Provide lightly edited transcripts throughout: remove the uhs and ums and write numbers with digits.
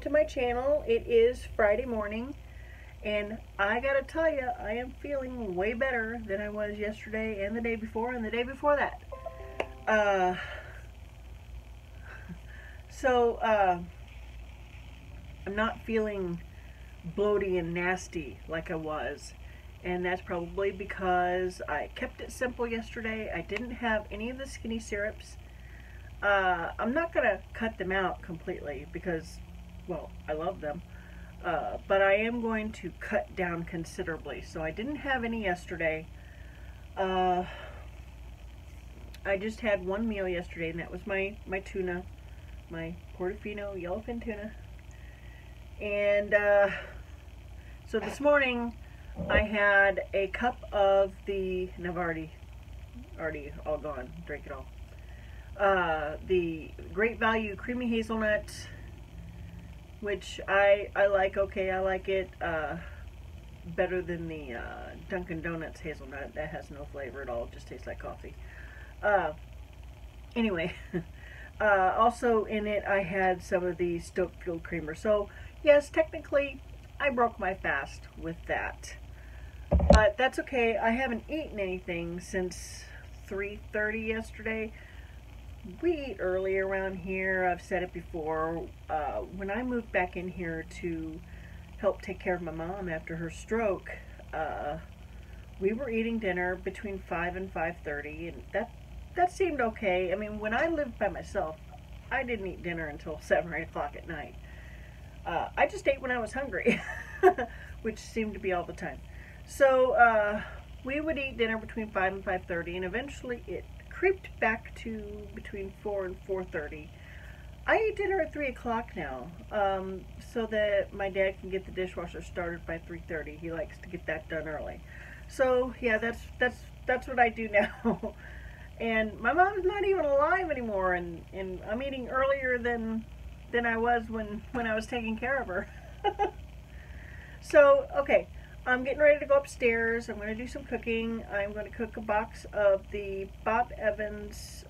to my channel. It is Friday morning, and I gotta tell you, I am feeling way better than I was yesterday and the day before and the day before that. I'm not feeling bloaty and nasty like I was, and that's probably because I kept it simple yesterday. I didn't have any of the skinny syrups. I'm not gonna cut them out completely because, well, I love them, but I am going to cut down considerably. So I didn't have any yesterday. I just had one meal yesterday, and that was my tuna, my Portofino yellowfin tuna. And so this morning I had a cup of the, and I've already all gone, drank it all. The Great Value Creamy Hazelnut, which I like. Okay, I like it better than the Dunkin' Donuts hazelnut. That has no flavor at all. It just tastes like coffee. Anyway, also in it I had some of the Stokefield creamer. So yes, technically I broke my fast with that, but that's okay. I haven't eaten anything since 3:30 yesterday. We eat early around here. I've said it before. When I moved back in here to help take care of my mom after her stroke, we were eating dinner between 5 and 5:30, and that seemed okay. I mean, when I lived by myself, I didn't eat dinner until 7 or 8 o'clock at night. I just ate when I was hungry, which seemed to be all the time. So we would eat dinner between 5 and 5:30, and eventually it creeped back to between 4 and 4:30. I eat dinner at 3 o'clock now, so that my dad can get the dishwasher started by 3:30. He likes to get that done early. So yeah, that's what I do now. And my mom's not even alive anymore, and I'm eating earlier than I was when I was taking care of her. So okay, I'm getting ready to go upstairs. I'm going to do some cooking. I'm going to cook a box of the Bob Evans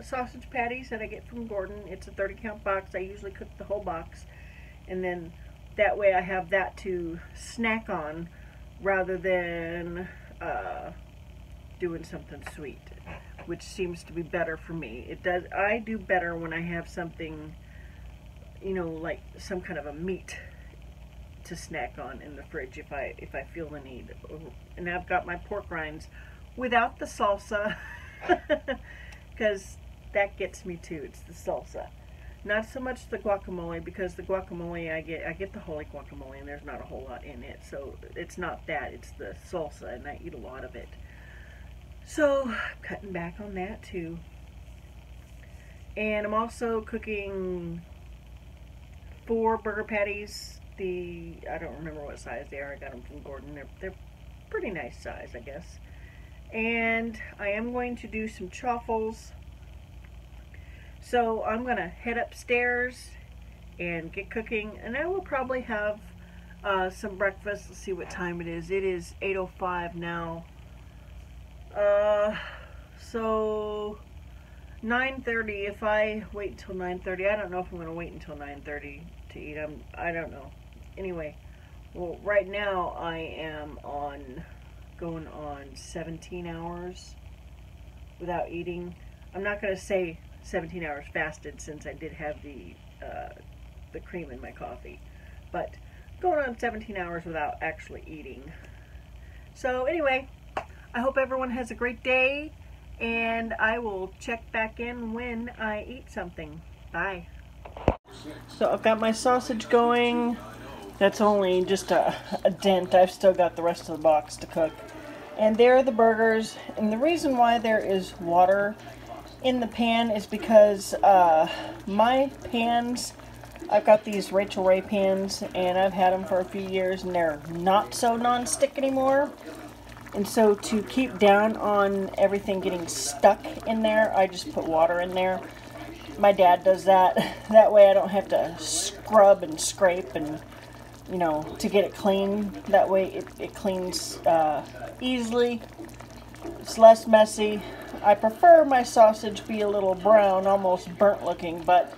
sausage patties that I get from Gordon. It's a 30-count box. I usually cook the whole box, and then that way I have that to snack on rather than doing something sweet, which seems to be better for me. It does. I do better when I have something, you know, like some kind of a meat to snack on in the fridge if I feel the need. And I've got my pork rinds without the salsa because that gets me too. It's the salsa, not so much the guacamole, because the guacamole I get the holy guacamole, and there's not a whole lot in it, so it's not that. It's the salsa, and I eat a lot of it. So I'm cutting back on that too. And I'm also cooking 4 burger patties. I don't remember what size they are. I got them from Gordon. They're pretty nice size, I guess. And I am going to do some chaffles. So I'm going to head upstairs and get cooking, and I will probably have some breakfast. Let's see what time it is. It is 8:05 now. So 9:30. If I wait until 9:30, I don't know if I'm going to wait until 9:30 to eat. I don't know. Anyway, well, right now I am going on 17 hours without eating. I'm not going to say 17 hours fasted, since I did have the cream in my coffee, but going on 17 hours without actually eating. So anyway, I hope everyone has a great day, and I will check back in when I eat something. Bye. So I've got my sausage going. That's only just a dent. I've still got the rest of the box to cook. And there are the burgers. And the reason why there is water in the pan is because my pans, I've got these Rachel Ray pans, and I've had them for a few years, and they're not so non-stick anymore. And so to keep down on everything getting stuck in there, I just put water in there. My dad does that. That way I don't have to scrub and scrape and, you know, to get it clean. That way it cleans easily. It's less messy. I prefer my sausage be a little brown, almost burnt looking, but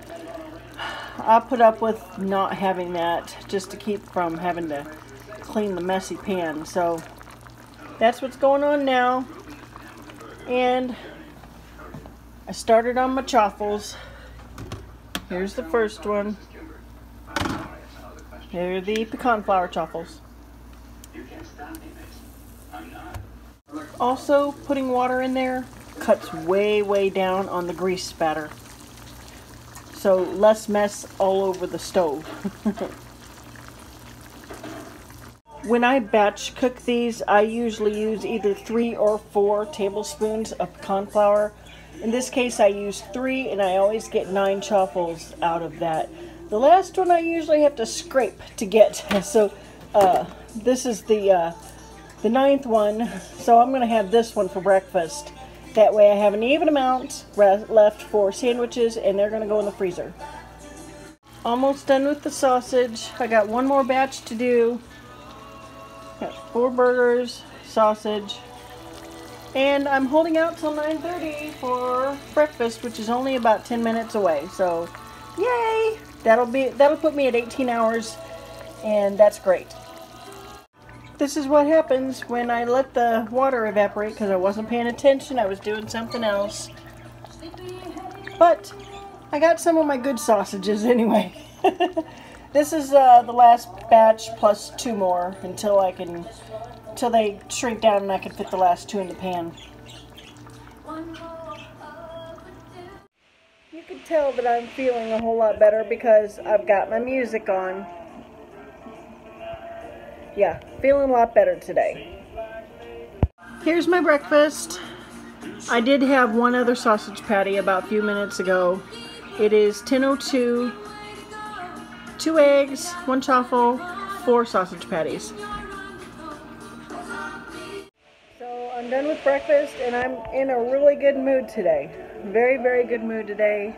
I put up with not having that just to keep from having to clean the messy pan. So that's what's going on now. And I started on my chaffles. Here's the first one. Here are the pecan flour chaffles. Also, putting water in there cuts way down on the grease spatter. So less mess all over the stove. When I batch cook these, I usually use either 3 or 4 tablespoons of pecan flour. In this case, I use 3, and I always get 9 chaffles out of that. The last one I usually have to scrape to get. So this is the 9th one. So I'm going to have this one for breakfast. That way I have an even amount left for sandwiches, and they're going to go in the freezer. Almost done with the sausage. I got one more batch to do. Got 4 burgers, sausage, and I'm holding out till 9:30 for breakfast, which is only about 10 minutes away. So, yay! That'll put me at 18 hours, and that's great. This is what happens when I let the water evaporate because I wasn't paying attention. I was doing something else. But I got some of my good sausages anyway. This is the last batch plus 2 more until they shrink down and I can fit the last 2 in the pan. You can tell that I'm feeling a whole lot better because I've got my music on. Yeah, feeling a lot better today. Here's my breakfast. I did have one other sausage patty about a few minutes ago. It is 10:02. 2 eggs, 1 chaffle, 4 sausage patties. So I'm done with breakfast and I'm in a really good mood today. Very good mood today.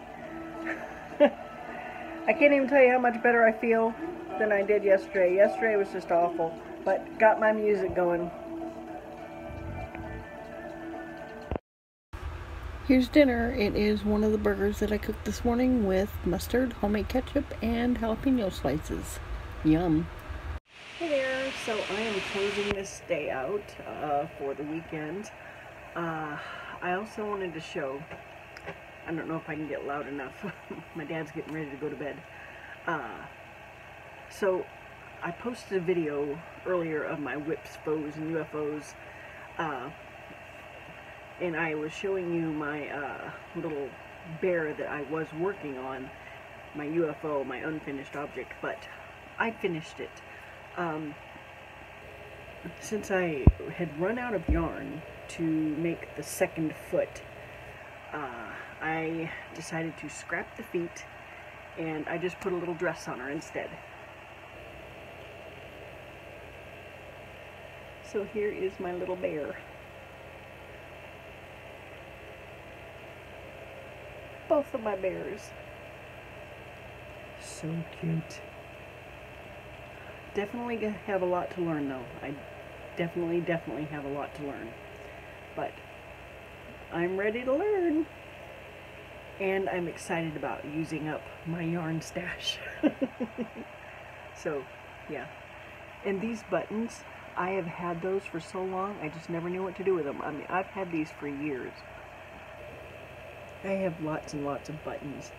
I can't even tell you how much better I feel than I did yesterday. Yesterday was just awful, but got my music going. Here's dinner. It is one of the burgers that I cooked this morning with mustard, homemade ketchup, and jalapeno slices. Yum. Hey there. So I am closing this day out for the weekend. I also wanted to show, I don't know if I can get loud enough. My dad's getting ready to go to bed. So I posted a video earlier of my whips, foes, and UFOs. And I was showing you my little bear that I was working on, my UFO, my unfinished object, but I finished it. Since I had run out of yarn to make the second foot, I decided to scrap the feet, and I just put a little dress on her instead. So here is my little bear. Both of my bears. So cute. Definitely have a lot to learn though. I definitely have a lot to learn. But I'm ready to learn. And I'm excited about using up my yarn stash. So, yeah. And these buttons, I have had those for so long, I just never knew what to do with them. I mean, I've had these for years. I have lots and lots of buttons.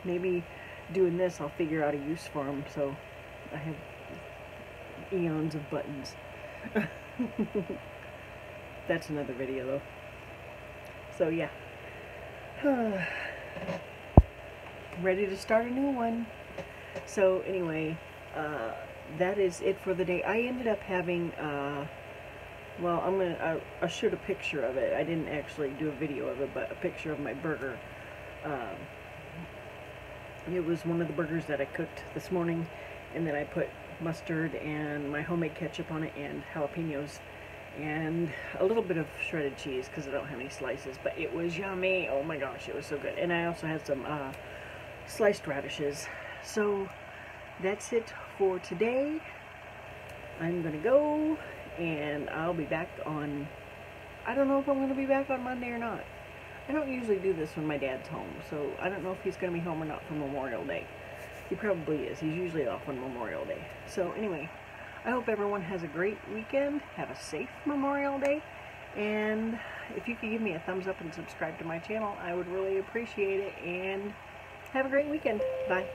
Maybe doing this I'll figure out a use for them, so I have eons of buttons. That's another video though. So yeah. Ready to start a new one. So anyway, that is it for the day. I ended up having well, I'll shoot a picture of it. I didn't actually do a video of it, but a picture of my burger. It was one of the burgers that I cooked this morning, and then I put mustard and my homemade ketchup on it and jalapenos and a little bit of shredded cheese because I don't have any slices, but it was yummy. Oh my gosh, it was so good. And I also had some sliced radishes. So that's it for today. I'm gonna go, and I'll be back on, I don't know if I'm going to be back on Monday or not. I don't usually do this when my dad's home, so I don't know if he's going to be home or not for Memorial Day. He probably is. He's usually off on Memorial Day. So anyway, I hope everyone has a great weekend. Have a safe Memorial Day. And if you could give me a thumbs up and subscribe to my channel, I would really appreciate it. And have a great weekend. Bye.